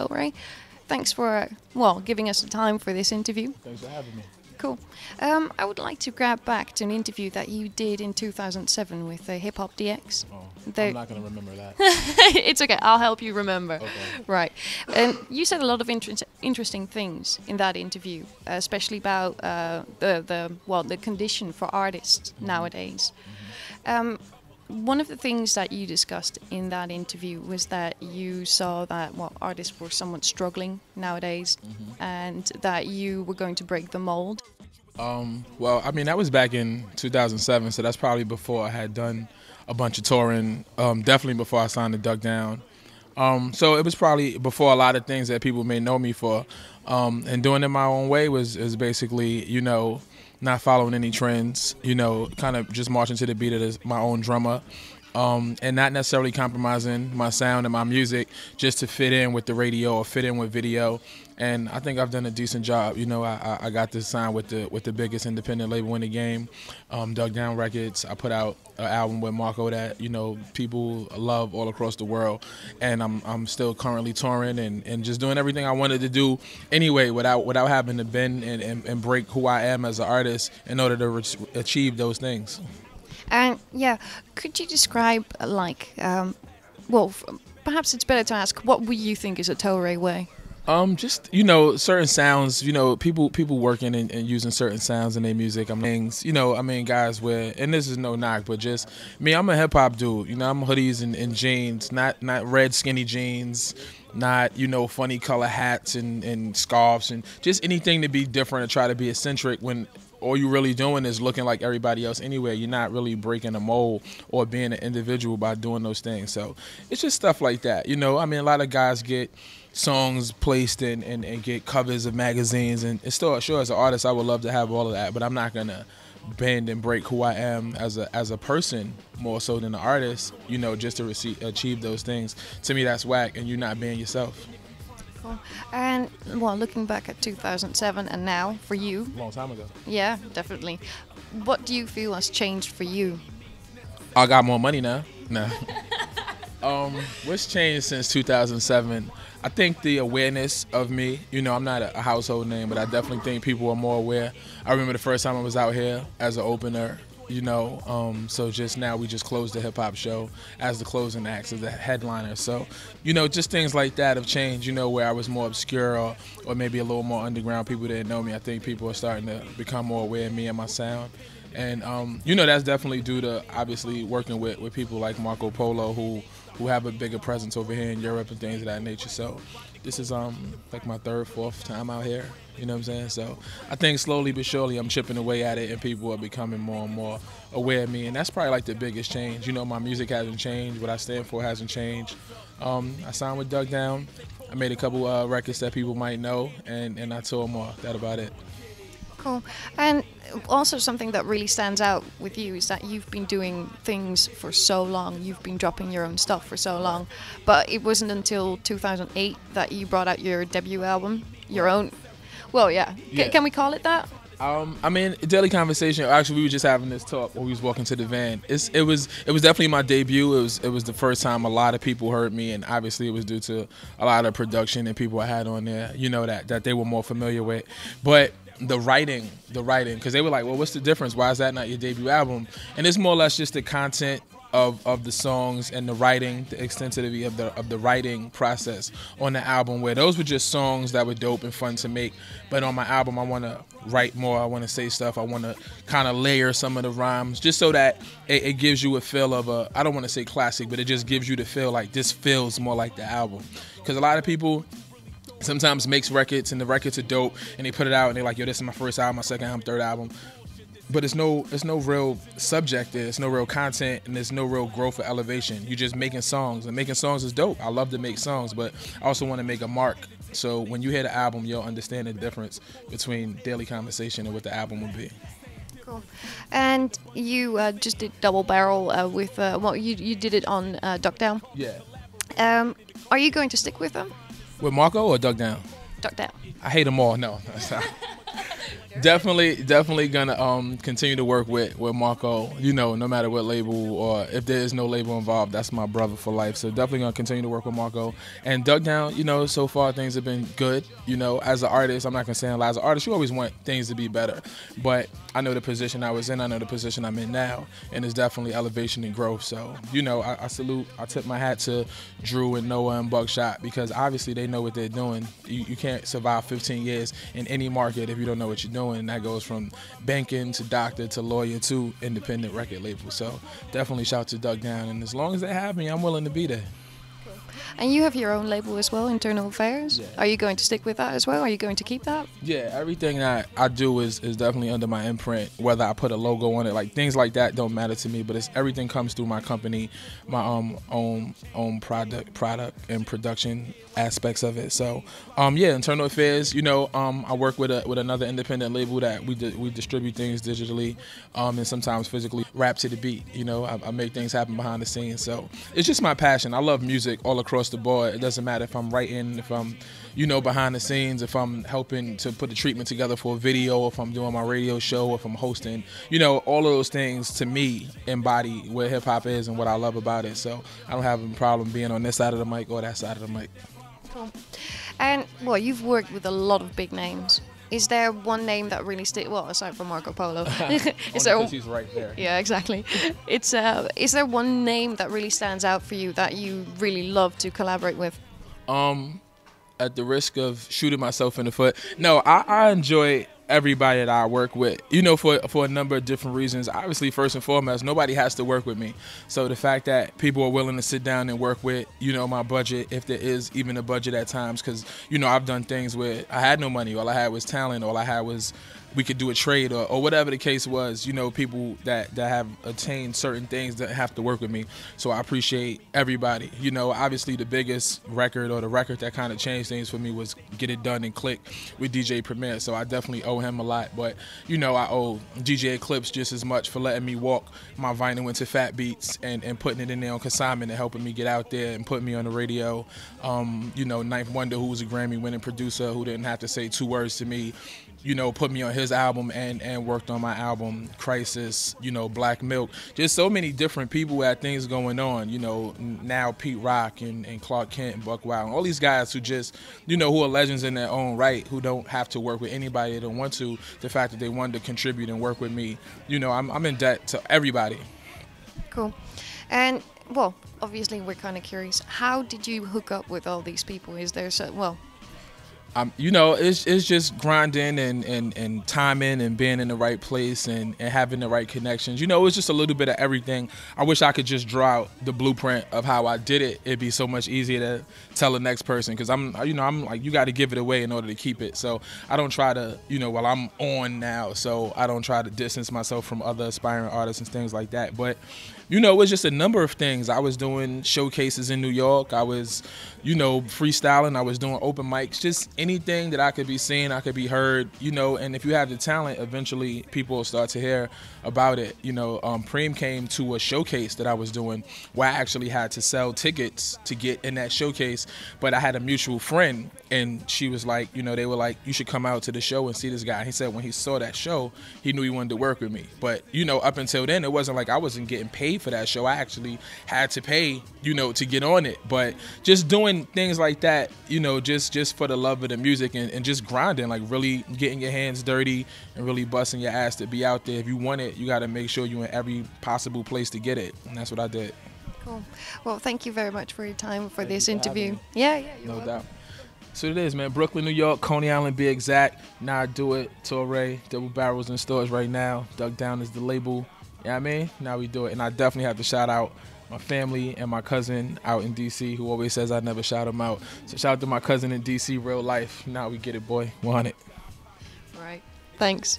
Torae. Thanks for, well, giving us the time for this interview. Thanks for having me. Cool. I would like to grab back to an interview that you did in 2007 with Hiphop DX. Oh, I'm not going to remember that. It's okay, I'll help you remember. Okay. Right. You said a lot of interesting things in that interview, especially about the condition for artists nowadays. One of the things that you discussed in that interview was that you saw that artists were somewhat struggling nowadays, and that you were going to break the mold. Well, I mean, that was back in 2007, so that's probably before I had done a bunch of touring, definitely before I signed to Duck Down. So it was probably before a lot of things that people may know me for. And doing it my own way is basically, you know, not following any trends, you know, kind of just marching to the beat of my own drummer, and not necessarily compromising my sound and my music just to fit in with the radio or fit in with video. And I think I've done a decent job. You know, I got to sign with the biggest independent label in the game, Duck Down Records. I put out an album with Marco that, you know, people love all across the world, and I'm still currently touring and just doing everything I wanted to do anyway without having to bend and break who I am as an artist in order to achieve those things. And yeah, could you describe perhaps it's better to ask, what would you think is a Torae way? Just, you know, certain sounds, you know, people working and using certain sounds in their music. You know, I mean, guys wear, and this is no knock, but just me, I'm a hip hop dude. You know, I'm hoodies and jeans, not red skinny jeans, not, you know, funny color hats and scarves, and just anything to be different and try to be eccentric when all you're really doing is looking like everybody else anyway. You're not really breaking a mold or being an individual by doing those things. So it's just stuff like that. You know, I mean, a lot of guys get songs placed and get covers of magazines, and it's still, sure, as an artist I would love to have all of that, but I'm not gonna bend and break who I am as a person more so than an artist, you know, just to achieve those things. To me, that's whack, and you're not being yourself. Cool. And well, looking back at 2007 and now for you, A long time ago. Yeah, definitely. What do you feel has changed for you? I got more money now. Nah. What's changed since 2007? I think the awareness of me. You know, I'm not a household name, but I definitely think people are more aware. I remember the first time I was out here as an opener, you know, so just now we just closed the hip-hop show as the closing act, as the headliner. So, you know, just things like that have changed, you know, where I was more obscure or maybe a little more underground. People didn't know me. I think people are starting to become more aware of me and my sound. And, you know, that's definitely due to, obviously, working with people like Marco Polo who have a bigger presence over here in Europe and things of that nature. So this is like my third, fourth time out here, you know what I'm saying? So I think slowly but surely I'm chipping away at it, and people are becoming more and more aware of me, and that's probably like the biggest change. You know, my music hasn't changed, what I stand for hasn't changed. I signed with Duck Down. I made a couple records that people might know, and I told more. That about it. Cool. And also something that really stands out with you is that you've been doing things for so long. You've been dropping your own stuff for so long. But it wasn't until 2008 that you brought out your debut album, your own. Well, yeah. Can we call it that? I mean, Daily Conversation. Actually, we were just having this talk when we was walking to the van. It was definitely my debut. It was the first time a lot of people heard me, and obviously it was due to a lot of production and people I had on there, you know, that they were more familiar with. But the writing, because they were like, well, what's the difference? Why is that not your debut album? And it's more or less just the content of the songs and the writing, the extensivity of the writing process on the album, where those were just songs that were dope and fun to make. But on my album, I want to write more. I want to say stuff. I want to kind of layer some of the rhymes just so that it gives you a feel of I don't want to say classic, but it just gives you the feel like this feels more like the album. Because a lot of people sometimes makes records and the records are dope and they put it out and they're like, yo, this is my first album, my second album, third album. But it's no real subject there. It's no real content, and there's no real growth or elevation. You're just making songs, and making songs is dope. I love to make songs, but I also want to make a mark. So when you hear the album, you'll understand the difference between Daily Conversation and what the album will be. Cool. And you just did Double Barrel with, well, you did it on Duck Down. Yeah. Are you going to stick with them? With Marco or Duck Down? Duck Down. I hate them all. No. Definitely gonna continue to work with Marco. You know, no matter what label or if there is no label involved, that's my brother for life. So definitely gonna continue to work with Marco. And Dug Down, you know, so far things have been good. You know, as an artist, I'm not gonna say a lot. As an artist, you always want things to be better. But I know the position I was in. I know the position I'm in now, and it's definitely elevation and growth. So you know, I salute. I tip my hat to Drew and Noah and Buckshot because obviously they know what they're doing. You can't survive 15 years in any market if you don't know what you're doing. And that goes from banking to doctor to lawyer to independent record label. So definitely shout to Dug Down. And as long as they have me, I'm willing to be there. And you have your own label as well, Internal Affairs. Yeah. Are you going to stick with that as well? Are you going to keep that? Yeah, everything that I do is definitely under my imprint. Whether I put a logo on it, like things like that don't matter to me. But it's everything comes through my company, my own product and production aspects of it. So yeah, Internal Affairs. You know, I work with another independent label that we distribute things digitally and sometimes physically. Rap to the beat. You know, I make things happen behind the scenes. So it's just my passion. I love music all across the board. It doesn't matter if I'm writing, if I'm, you know, behind the scenes, if I'm helping to put a treatment together for a video, if I'm doing my radio show, if I'm hosting, you know, all of those things to me embody what hip hop is and what I love about it. So I don't have a problem being on this side of the mic or that side of the mic. Cool. And well, you've worked with a lot of big names. Is there one name that really well, aside from Marco Polo? Is there? Because he's right there. Yeah, exactly. Is there one name that really stands out for you that you really love to collaborate with? At the risk of shooting myself in the foot, no, I enjoy everybody that I work with, you know, for a number of different reasons. Obviously, first and foremost, nobody has to work with me. So the fact that people are willing to sit down and work with, you know, my budget, if there is even a budget at times, because, you know, I've done things where I had no money, all I had was talent, all I had was we could do a trade or whatever the case was, you know, people that have attained certain things that have to work with me. So I appreciate everybody. You know, obviously the biggest record or the record that kind of changed things for me was Get It Done and Click with DJ Premier. So I definitely owe him a lot. But, you know, I owe DJ Eclipse just as much for letting me walk my vinyl into Fat Beats and putting it in there on consignment and helping me get out there and putting me on the radio. You know, Ninth Wonder, who was a Grammy-winning producer who didn't have to say 2 words to me, you know, put me on his album and worked on my album, Crisis, you know, Black Milk. Just so many different people who had things going on, you know, now Pete Rock and Clark Kent and Buck Wild. All these guys who just, you know, who are legends in their own right, who don't have to work with anybody they don't want to. The fact that they wanted to contribute and work with me, you know, I'm in debt to everybody. Cool. And, well, obviously we're kind of curious. How did you hook up with all these people? Is there well... You know, it's just grinding and timing and being in the right place and having the right connections. You know, it's just a little bit of everything. I wish I could just draw out the blueprint of how I did it. It'd be so much easier to tell the next person because I'm like, you got to give it away in order to keep it. So I don't try to, you know, well, I'm on now, so I don't try to distance myself from other aspiring artists and things like that. But, you know, it was just a number of things. I was doing showcases in New York. I was, you know, freestyling. I was doing open mics, just anything that I could be seen, I could be heard, you know, and if you have the talent, eventually people will start to hear about it. You know, Preem came to a showcase that I was doing where I actually had to sell tickets to get in that showcase, but I had a mutual friend and she was like, you know, they were like, you should come out to the show and see this guy. He said when he saw that show, he knew he wanted to work with me. But, you know, up until then, it wasn't like I wasn't getting paid for that show. I actually had to pay, you know, to get on it. But just doing things like that, you know, just for the love of the music and just grinding, like really getting your hands dirty and really busting your ass to be out there. If you want it, you got to make sure you're in every possible place to get it. And that's what I did. Cool. Well, thank you very much for your time for this interview. Yeah, no doubt. So it is, man. Brooklyn, New York, Coney Island, be exact. Now I Do It, Torae, Double Barrels in stores right now. Dug Down is the label. You know what I mean? Now we do it. And I definitely have to shout out my family and my cousin out in D.C. who always says I never shout him out. So shout out to my cousin in D.C., real life. Now we get it, boy. 100. Right. Thanks.